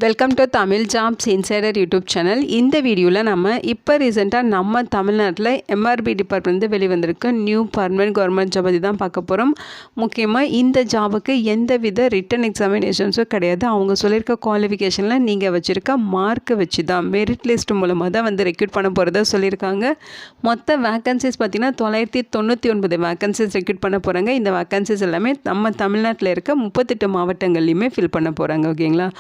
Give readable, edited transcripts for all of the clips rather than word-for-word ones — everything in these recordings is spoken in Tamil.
Welcome to Tamil jobs insider YouTube channel. இந்த வீடியோவில் நம்ம இப்போ ரீசெண்டாக நம்ம தமிழ்நாட்டில் எம்ஆர்பி டிபார்ட்மெண்ட் வெளிவந்திருக்க நியூ பர்மனெண்ட் கவர்மெண்ட் ஜாப் பற்றி தான் பார்க்க போகிறோம். முக்கியமாக இந்த ஜாபுக்கு எந்த வித ரிட்டன் எக்ஸாமினேஷன்ஸும் கிடையாது. அவங்க சொல்லியிருக்க குவாலிஃபிகேஷனில் நீங்கள் வச்சுருக்க மார்க்கை வச்சு தான் மெரிட் லிஸ்ட் மூலமாக தான் ரெக்ரூட் பண்ண போகிறதா சொல்லியிருக்காங்க. மொத்த வேக்கன்சிஸ் பார்த்திங்கன்னா 999 வேக்கன்சிஸ் ரெக்ரூட் பண்ண போகிறாங்க. இந்த வேக்கன்சிஸ் எல்லாமே நம்ம தமிழ்நாட்டில் இருக்க 38 மாவட்டங்கள்லையுமே ஃபில் பண்ண போகிறாங்க. ஓகேங்களா?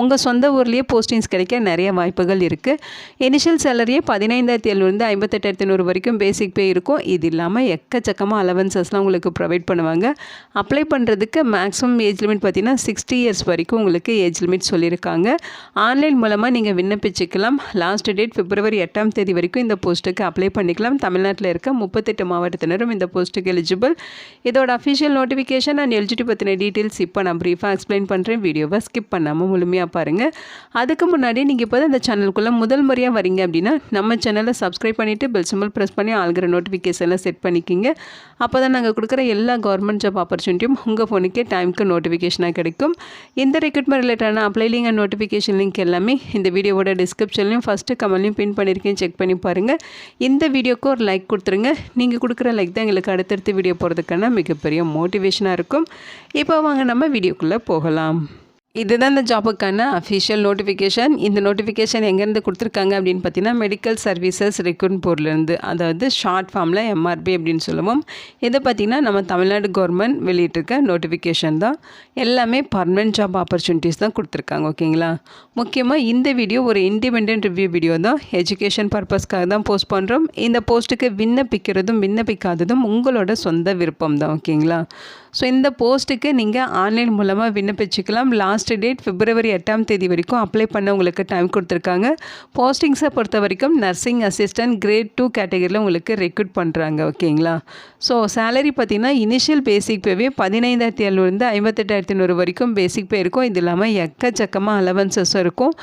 உங்கள் சொந்த ஊர்லேயே போஸ்டிங்ஸ் கிடைக்க நிறைய வாய்ப்புகள் இருக்குது. இனிஷியல் சேலரியே 15,700 58,800 வரைக்கும் பேசிக் பே இருக்கும். இது இல்லாமல் எக்கச்சக்கமாக அலவன்சஸ்லாம் உங்களுக்கு ப்ரொவைட் பண்ணுவாங்க. அப்ளை பண்ணுறதுக்கு மேக்ஸிமம் ஏஜ் லிமிட் பார்த்திங்கன்னா 60 இயர்ஸ் வரைக்கும் உங்களுக்கு ஏஜ் லிமிட் சொல்லியிருக்காங்க. ஆன்லைன் மூலமாக நீங்கள் விண்ணப்பிச்சிக்கலாம். லாஸ்ட் டேட் February 8 வரைக்கும் இந்த போஸ்ட்டுக்கு அப்ளை பண்ணிக்கலாம். தமிழ்நாட்டில் இருக்க 38 மாவட்டத்தினரும் இந்த போஸ்ட்டுக்கு எலிஜிபிள். இதோட அஃபிஷியல் நோட்டிஃபிகேஷன் அண்ட் எலிஜிபிலிட்டி பற்றின டீட்டெயில்ஸ் இப்போ நான் ப்ரீஃபாக எக்ஸ்பிளைன் பண்ணுறேன். வீடியோவை ஸ்கிப் பண்ணாமல் முழுமையாக பாருங்கள். அதுக்கு முன்னாடி நீங்கள் இப்போ இந்த சேனலுக்குள்ளே முதல் முறையாக வரீங்க அப்படின்னா நம்ம சேனலை சப்ஸ்கிரைப் பண்ணிவிட்டு பெல் சிம்பிள் ப்ரெஸ் பண்ணி ஆல்கிற நோட்டிஃபிகேஷனில் செட் பண்ணிக்கிங்க. அப்போ தான் நாங்கள் கொடுக்குற எல்லா கவர்மெண்ட் ஜாப் ஆப்பர்ச்சுனிட்டியும் உங்கள் ஃபோனுக்கே டைமுக்கு நோட்டிஃபிகேஷனாக கிடைக்கும். இந்த ரெக்ரூட்மெண்ட் ரிலேட்டடான apply link and notification link எல்லாமே இந்த வீடியோவோட டிஸ்கிரிப்ஷன்லையும் ஃபஸ்ட்டு கமெண்ட்லையும் பின் பண்ணியிருக்கேன். செக் பண்ணி பாருங்கள். இந்த வீடியோக்கு ஒரு லைக் கொடுத்துருங்க. நீங்கள் கொடுக்குற லைக் தான் எங்களுக்கு அடுத்தடுத்து வீடியோ போகிறதுக்கான மிகப்பெரிய மோட்டிவேஷனாக இருக்கும். இப்போ வாங்க நம்ம வீடியோக்குள்ளே போகலாம். இதுதான் இந்த ஜாபுக்கான அஃபிஷியல் நோட்டிஃபிகேஷன். இந்த நோட்டிஃபிகேஷன் எங்கேருந்து கொடுத்துருக்காங்க அப்படின்னு பார்த்தீங்கன்னா மெடிக்கல் சர்வீசஸ் ரெக்ரூட்மெண்ட் போர்ட்லேருந்து, அதாவது ஷார்ட் ஃபார்மில் எம்ஆர்பி அப்படின்னு சொல்லுவோம். இதை பார்த்திங்கன்னா நம்ம தமிழ்நாடு கவர்மெண்ட் வெளியிட்டிருக்க நோட்டிஃபிகேஷன் தான். எல்லாமே பர்மனெண்ட் ஜாப் ஆப்பர்ச்சுனிட்டிஸ் தான் கொடுத்துருக்காங்க. ஓகேங்களா? முக்கியமாக இந்த வீடியோ ஒரு இண்டிபெண்டன்ட் ரிவ்யூ வீடியோ தான். எஜுகேஷன் பர்பஸ்க்காக தான் போஸ்ட் பண்ணுறோம். இந்த போஸ்ட்டுக்கு விண்ணப்பிக்காததும் உங்களோட சொந்த விருப்பம் தான். ஓகேங்களா? ஸோ இந்த போஸ்ட்டுக்கு நீங்கள் ஆன்லைன் மூலமாக விண்ணப்பிச்சிக்கலாம். லாஸ்ட் டேட் February 8 வரைக்கும் அப்ளை பண்ண உங்களுக்கு டைம் கொடுத்துருக்காங்க. போஸ்டிங்ஸை பொறுத்த வரைக்கும் நர்சிங் அசிஸ்டன்ட் கிரேட் 2 கேட்டகரியில் உங்களுக்கு ரெக்ரூட் பண்ணுறாங்க. ஓகேங்களா? ஸோ சேலரி பார்த்திங்கன்னா இனிஷியல் பேசிக் பேவே 15,700 58,800 வரைக்கும் பேசிக் பே இருக்கும். இது இல்லாமல் எக்கச்சக்கமாக அலவன்சஸும் இருக்கும்.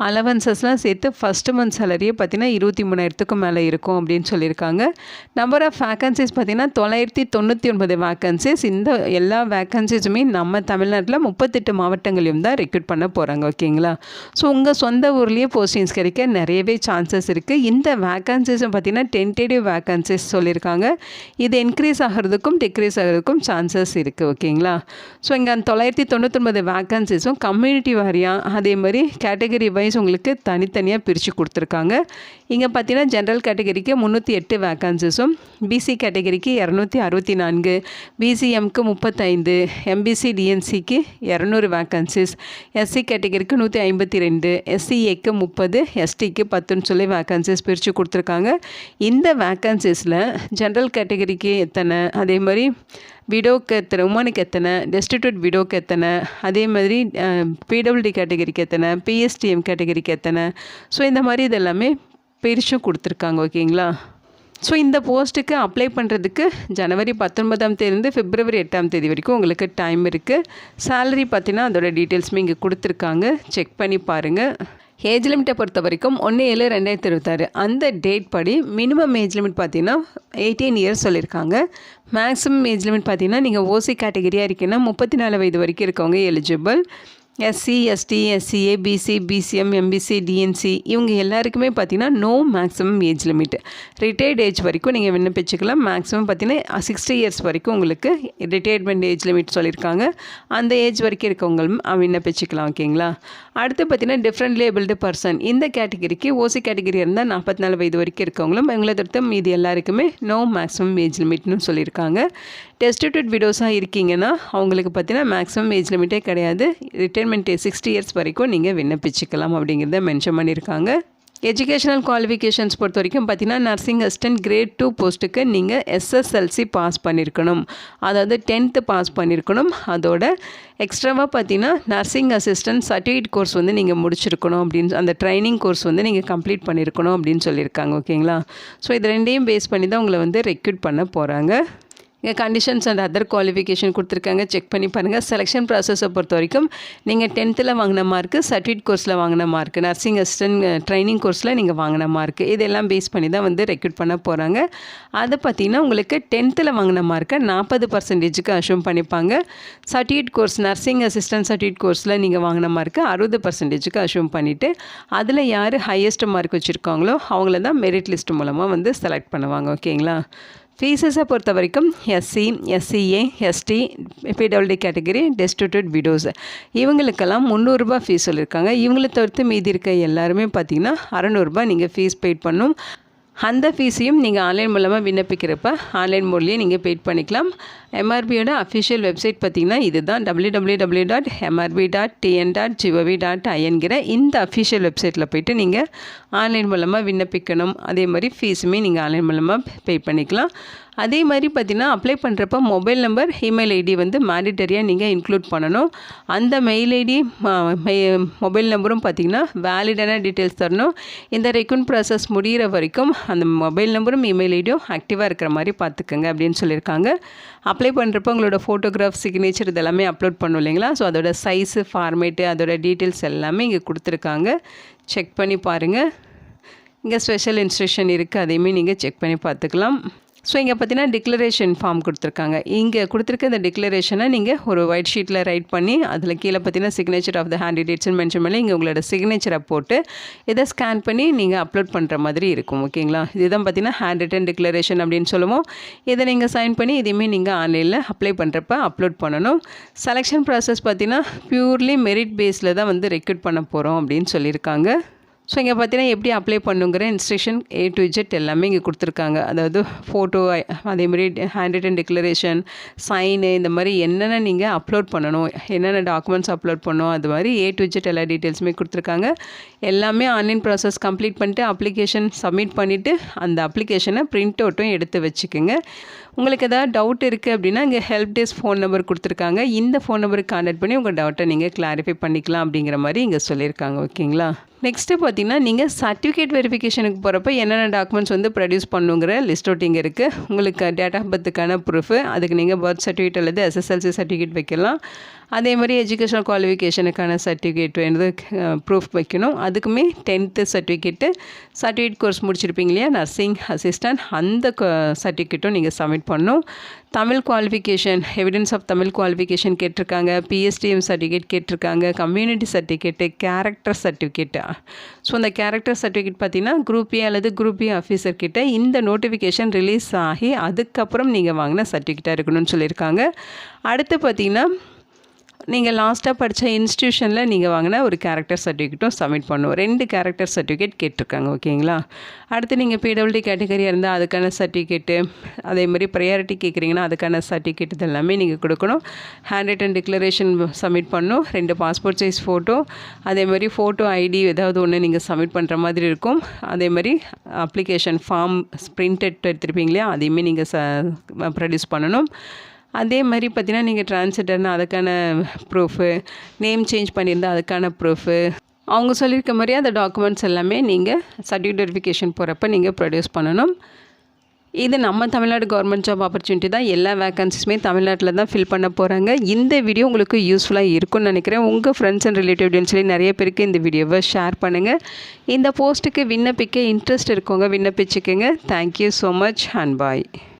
அலவன்சஸ்லாம் சேர்த்து ஃபஸ்ட் மந்த் சேலரியே பார்த்திங்கன்னா 23,000க்கு மேலே இருக்கும் அப்படின்னு சொல்லியிருக்காங்க. நம்பர் ஆஃப் வேக்கன்சிஸ் பார்த்திங்கன்னா 999 வேக்கன்சிஸ். இந்த எல்லா வேக்கன்சிஸுமே நம்ம தமிழ்நாட்டில் 38 மாவட்டங்களையும் தான் ரெக்ரூட் பண்ண போகிறாங்க. ஓகேங்களா? ஸோ உங்கள் சொந்த ஊர்லேயே போஸ்டிங்ஸ் கிடைக்க நிறையவே சான்சஸ் இருக்குது. இந்த வேக்கன்சிஸும் பார்த்திங்கன்னா டென்டேட்டிவ் வேக்கன்சிஸ் சொல்லியிருக்காங்க. இது இன்க்ரீஸ் ஆகிறதுக்கும் டிக்ரீஸ் ஆகிறதுக்கும் சான்சஸ் இருக்குது. ஓகேங்களா? ஸோ இங்கே 999 வேக்கன்சிஸும் கம்யூனிட்டி வாரியாக அதே மாதிரி கேட்டகரி வைஸ் உங்களுக்கு தனித்தனியாக பிரித்து கொடுத்துருக்காங்க. இங்கே பார்த்தீங்கன்னா ஜென்ரல் கேட்டகரிக்கு 308 வேக்கன்சிஸும், பிசி கேட்டகரிக்கு 264, பிசிஎம்க்கு 35, எம்பிசி டிஎன்சிக்கு 200 வேக்கன்சிஸ், எஸ்சி கேட்டகரிக்கு 152, எஸ்சிஏக்கு 30, எஸ்டிக்கு 10ன்னு சொல்லி வேக்கன்சிஸ் பிரித்து கொடுத்துருக்காங்க. இந்த வேக்கன்சிஸில் ஜென்ரல் கேட்டகரிக்கு எத்தனை, அதே மாதிரி விடோக்கு எத்தனை, உமனுக்கு எத்தனை, டெஸ்டிடியூட் விடோக்கு எத்தனை, அதே மாதிரி பிடபிள்யூடி கேட்டகரிக்கு எத்தனை, பிஎஸ்டிஎம் கேட்டகரிக்கு எத்தனை, ஸோ இந்த மாதிரி இதெல்லாமே பிரிச்சும் கொடுத்துருக்காங்க. ஓகேங்களா? ஸோ இந்த போஸ்ட்டுக்கு அப்ளை பண்ணுறதுக்கு January 19 February 8 வரைக்கும் உங்களுக்கு டைம் இருக்குது. சேலரி பார்த்தீங்கன்னா அதோட டீட்டெயில்ஸுமே இங்கே கொடுத்துருக்காங்க. செக் பண்ணி பாருங்கள். ஏஜ் லிமிட்டை பொறுத்த வரைக்கும் 1/7/2026 அந்த டேட் படி மினிமம் ஏஜ் லிமிட் பார்த்தீங்கன்னா 18 இயர்ஸ் சொல்லியிருக்காங்க. மேக்ஸிமம் ஏஜ் லிமிட் பார்த்தீங்கன்னா நீங்கள் ஓசி கேட்டகரியாக இருக்கீங்கன்னா 34 வயது வரைக்கும் இருக்கவங்க eligible. SC, ST, SCA, BC, BCM, MBC, DNC இவங்க எல்லாருக்குமே பார்த்திங்கன்னா no maximum age limit. Retired age வரைக்கும் நீங்கள் விண்ணப்பிச்சுக்கலாம். மேக்ஸிமம் பார்த்திங்கன்னா 60 இயர்ஸ் வரைக்கும் உங்களுக்கு ரிட்டையர்மெண்ட் ஏஜ் லிமிட் சொல்லியிருக்காங்க. அந்த ஏஜ் வரைக்கும் இருக்கவங்களும் விண்ணப்பிச்சுக்கலாம். ஓகேங்களா? அடுத்து பார்த்திங்கன்னா டிஃப்ரெண்ட்லி ஏபிள்டு பர்சன், இந்த கேட்டகரிக்கு ஓசி கேட்டகரி இருந்தால் 44 வயது வரைக்கும் இருக்கவங்களும், இவங்களை தவிர்த்து மீதி எல்லாருக்குமே நோ மேக்ஸிமம் ஏஜ் லிமிட்னு சொல்லியிருக்காங்க. டெஸ்டிடியூட் விடோஸாக இருக்கீங்கன்னா அவங்களுக்கு பார்த்தீங்கன்னா மேக்ஸிமம் ஏஜ் லிமிட்டே கிடையாது. ரிட்டைர்மெண்ட் 60 இயர்ஸ் வரைக்கும் நீங்கள் விண்ணப்பிச்சுக்கலாம் அப்படிங்கிறத மென்ஷன் பண்ணியிருக்காங்க. எஜுகேஷனல் குவாலிஃபிகேஷன்ஸ் பொறுத்த வரைக்கும் பார்த்தீங்கன்னா நர்சிங் அசிஸ்டன்ட் கிரேட் 2 போஸ்ட்டுக்கு நீங்கள் எஸ்எஸ்எல்சி பாஸ் பண்ணியிருக்கணும், அதாவது 10th பாஸ் பண்ணியிருக்கணும். அதோட எக்ஸ்ட்ராவாக பார்த்தீங்கன்னா நர்சிங் அசிஸ்டன்ட் சர்டிஃபிகேட் கோர்ஸ் நீங்கள் முடிச்சிருக்கணும் அப்படின்னு, அந்த ட்ரைனிங் கோர்ஸ் நீங்கள் கம்ப்ளீட் பண்ணியிருக்கணும் அப்படின்னு சொல்லியிருக்காங்க. ஓகேங்களா? ஸோ இது ரெண்டையும் பேஸ் பண்ணி தான் உங்களை ரெக்ரூட் பண்ண போகிறாங்க. இங்கே கண்டிஷன்ஸ் அண்ட் அதர் குவாலிஃபிகேஷன் கொடுத்துருக்காங்க, செக் பண்ணி பாருங்கள். செலெக்ஷன் ப்ராசஸை பொறுத்த வரைக்கும் நீங்கள் 10th வாங்கின மார்க்கு, சர்டிஃபிகேட் கோர்ஸில் வாங்கின மார்க்கு, நர்சிங் அசிஸ்டன்ட் ட்ரைனிங் கோர்ஸில் நீங்கள் வாங்கின மார்க்கு, இதெல்லாம் பேஸ் பண்ணி தான் வந்து ரெக்ரூட் பண்ண போகிறாங்க. அதை பார்த்திங்கன்னா உங்களுக்கு 10th வாங்கின மார்க்கை 40%க்கு அஷ்யூம் பண்ணிப்பாங்க. Certificate course nursing assistant certificate கோர்ஸில் நீங்கள் வாங்கின மார்க்கு 60%க்கு அஷ்யூம் பண்ணிவிட்டு அதில் யார் ஹையஸ்ட் மார்க் வச்சுருக்காங்களோ அவங்கள தான் மெரிட் லிஸ்ட் மூலமாக வந்து செலக்ட் பண்ணுவாங்க. ஓகேங்களா? ஃபீஸஸை பொறுத்த வரைக்கும் SC, SCA, ST, PWD category, destitute widows இவங்களுக்கெல்லாம் 300 ரூபாய் ஃபீஸ் சொல்லியிருக்காங்க. இவங்களை தவிர்த்து மீதி இருக்க எல்லாருமே பார்த்திங்கன்னா 600 ரூபாய் நீங்கள் ஃபீஸ் பெய்ட் பண்ணணும். அந்த ஃபீஸையும் நீங்கள் ஆன்லைன் மூலமாக விண்ணப்பிக்கிறப்ப ஆன்லைன் மோட்லேயே நீங்கள் பெய்ட் பண்ணிக்கலாம். எம்ஆர்பியோட அஃபிஷியல் வெப்சைட் பார்த்திங்கன்னா இது தான் www.mrb.tn.gov.in இந்த அஃபிஷியல் வெப்சைட்டில் போய்ட்டு நீங்கள் ஆன்லைன் மூலமாக விண்ணப்பிக்கணும். அதே மாதிரி ஃபீஸுமே நீங்கள் ஆன்லைன் மூலமாக பே பண்ணிக்கலாம். அதே மாதிரி பார்த்திங்கன்னா அப்ளை பண்ணுறப்ப மொபைல் நம்பர், இமெயில் ஐடி வந்து மேண்டிட்டரியாக நீங்கள் இன்க்ளூட் பண்ணணும். அந்த மெயில் ஐடி மொபைல் நம்பரும் பார்த்திங்கன்னா வேலிடான டீட்டெயில்ஸ் தரணும். இந்த ரெக்ரூட்மெண்ட் ப்ராசஸ் முடிகிற வரைக்கும் அந்த மொபைல் நம்பரும் இமெயில் ஐடியும் ஆக்டிவாக இருக்கிற மாதிரி பார்த்துக்கோங்க அப்படின்னு சொல்லியிருக்காங்க. அப்ளை பண்ணுறப்போ உங்களோட ஃபோட்டோகிராஃப், சிக்னேச்சர் இதெல்லாமே அப்லோட் பண்ணும் இல்லைங்களா? ஸோ அதோட சைஸு, ஃபார்மேட்டு, அதோட டீட்டெயில்ஸ் எல்லாமே இங்கே கொடுத்துருக்காங்க. செக் பண்ணி பாருங்கள். இங்கே ஸ்பெஷல் இன்ஸ்ட்ரக்ஷன் இருக்குது, அதையுமே நீங்கள் செக் பண்ணி பார்த்துக்கலாம். ஸோ இங்கே பார்த்தீங்கன்னா டிக்ளரேஷன் ஃபார்ம் கொடுத்துருக்காங்க. இங்கே கொடுத்துருக்க இந்த டிக்ளரேஷனை நீங்கள் ஒரு ஒயிட் ஷீட்டில் ரைட் பண்ணி அதில் கீழே பார்த்தீங்கன்னா சிக்னேச்சர் ஆஃப் த கேண்டிடேட்ஸ்னு மென்ஷன் பண்ணி இங்கே உங்களோட சிக்னேச்சரை போட்டு இதை ஸ்கேன் பண்ணி நீங்கள் அப்லோட் பண்ணுற மாதிரி இருக்கும். ஓகேங்களா? இதுதான் பார்த்தீங்கன்னா ஹேண்ட் ரிட்டன் டிக்ளரேஷன் அப்படின்னு சொல்லுவோம். இதை நீங்கள் சைன் பண்ணி இதையுமே நீங்கள் ஆன்லைனில் அப்ளை பண்ணுறப்ப அப்லோட் பண்ணணும். செலெக்ஷன் ப்ராசஸ் பார்த்தீங்கன்னா பியூர்லி மெரிட் பேஸில் தான் வந்து ரெக்ரூட் பண்ண போகிறோம் அப்படின்னு சொல்லியிருக்காங்க. ஸோ இங்கே பார்த்தீங்கன்னா எப்படி அப்ளை பண்ணுங்கிற இன்ஸ்ட்ரக்ஷன் A to Z எல்லாமே இங்கே கொடுத்துருக்காங்க. அதாவது ஃபோட்டோ, அதேமாதிரி ஹேண்ட் ரிட்டன் டிக்ளரேஷன், சைனு, இந்த மாதிரி என்னென்ன நீங்கள் அப்லோட் பண்ணணும், என்னென்ன டாக்குமெண்ட்ஸ் அப்லோட் பண்ணணும், அது மாதிரி A to Z எல்லா டீட்டெயில்ஸுமே கொடுத்துருக்காங்க. எல்லாமே ஆன்லைன் ப்ராசஸ் கம்ப்ளீட் பண்ணிட்டு அப்ளிகேஷன் சப்மிட் பண்ணிவிட்டு அந்த அப்ளிகேஷனை பிரிண்ட் அவுட்டும் எடுத்து வச்சுக்கோங்க. உங்களுக்கு எதாவது டவுட் இருக்குது அப்படின்னா இங்கே ஹெல்ப் டெஸ்க் ஃபோன் நம்பர் கொடுத்துருக்காங்க. இந்த ஃபோன் நம்பருக்கு கான்டாக்ட் பண்ணி உங்கள் டவுட்டை நீங்கள் கிளாரிஃபை பண்ணிக்கலாம் அப்படிங்கிற மாதிரி இங்கே சொல்லியிருக்காங்க. ஓகேங்களா? நெக்ஸ்ட்டு பார்த்தீங்கன்னா நீங்கள் சர்டிஃபிகேட் வெரிஃபிகேஷனுக்கு போகிறப்ப என்னென்ன டாக்குமெண்ட்ஸ் வந்து ப்ரொடியூஸ் பண்ணுங்கிற லிஸ்ட் அவுட் இங்கே இருக்குது. உங்களுக்கு டேட் ஆஃப் பர்த்துக்கான ப்ரூஃபு, அதுக்கு நீங்கள் பர்த் சர்டிஃபிகேட் அல்லது SSLC சர்டிஃபிகேட் வைக்கலாம். அதே மாதிரி எஜுகேஷனல் குவாலிஃபிகேஷனுக்கான சர்டிஃபிகேட் வந்து ப்ரூஃப் வைக்கணும். அதுக்குமே 10th சர்டிஃபிகேட் கோர்ஸ் முடிச்சிருப்பீங்க இல்லையா, நர்சிங் அசிஸ்டன்ட், அந்த சர்டிஃபிகேட்டும் நீங்கள் சப்மிட் பண்ணணும். Tamil qualification, evidence of Tamil qualification கேட்டிருக்காங்க, PSTM சர்டிஃபிகேட் கேட்டிருக்காங்க, community certificate, character certificate. So அந்த கேரக்டர் சர்டிஃபிகேட் பார்த்தீங்கன்னா குரூப் A அல்லது குரூப் B ஆஃபீஸர் கிட்ட இந்த நோட்டிஃபிகேஷன் ரிலீஸ் ஆகி அதுக்கப்புறம் நீங்கள் வாங்கின சர்டிஃபிகேட்டாக இருக்கணும்னு சொல்லியிருக்காங்க. அடுத்து பார்த்தீங்கன்னா நீங்கள் லாஸ்ட்டாக படித்த இன்ஸ்டியூஷனில் நீங்கள் வாங்கின ஒரு கேரக்டர் சர்டிஃபிகேட்டும் சப்மிட் பண்ணணும். 2 கேரக்டர் சர்டிஃபிகேட் கேட்டிருக்காங்க. ஓகேங்களா? அடுத்து நீங்கள் PWD கேட்டகரியாக இருந்தால் அதுக்கான சர்டிஃபிகேட்டு, அதே மாதிரி ப்ரையாரிட்டி கேட்குறீங்கன்னா அதுக்கான சர்டிஃபிகேட் இதெல்லாமே நீங்கள் கொடுக்கணும். ஹேண்ட் ரிட்டன் டிக்ளரேஷன் சப்மிட் பண்ணணும். 2 பாஸ்போர்ட் சைஸ் ஃபோட்டோ, அதே மாதிரி ஃபோட்டோ ஐடி ஏதாவது ஒன்று நீங்கள் சப்மிட் பண்ணுற மாதிரி இருக்கும். அதே மாதிரி அப்ளிகேஷன் ஃபார்ம் பிரிண்டட் எடுத்துருப்பீங்க இல்லையா, அதையுமே நீங்கள் ப்ரொடியூஸ் பண்ணணும். அதே மாதிரி பார்த்தீங்கன்னா நீங்கள் ட்ரான்ஸ்ஜெண்டர்னா அதுக்கான ப்ரூஃபு, நேம் சேஞ்ச் பண்ணியிருந்தால் அதுக்கான ப்ரூஃபு, அவங்க சொல்லியிருக்க மாதிரி அந்த டாக்குமெண்ட்ஸ் எல்லாமே நீங்கள் சர்டிஃபிகேட் வெரிஃபிகேஷன் போகிறப்ப நீங்கள் ப்ரொடியூஸ் பண்ணணும். இது நம்ம தமிழ்நாடு கவர்மெண்ட் ஜாப் ஆப்பர்ச்சுனிட்டி தான். எல்லா வேக்கன்சிஸுமே தமிழ்நாட்டில் தான் ஃபில் பண்ண போகிறாங்க. இந்த வீடியோ உங்களுக்கு யூஸ்ஃபுல்லாக இருக்கும்னு நினைக்கிறேன். உங்கள் ஃப்ரெண்ட்ஸ் அண்ட் ரிலேட்டிவ்னு சொல்லி நிறைய பேருக்கு இந்த வீடியோவை ஷேர் பண்ணுங்கள். இந்த போஸ்ட்டுக்கு விண்ணப்பிக்க இன்ட்ரெஸ்ட் இருக்கவங்க விண்ணப்பிச்சுக்கோங்க. Thank you so much and bye.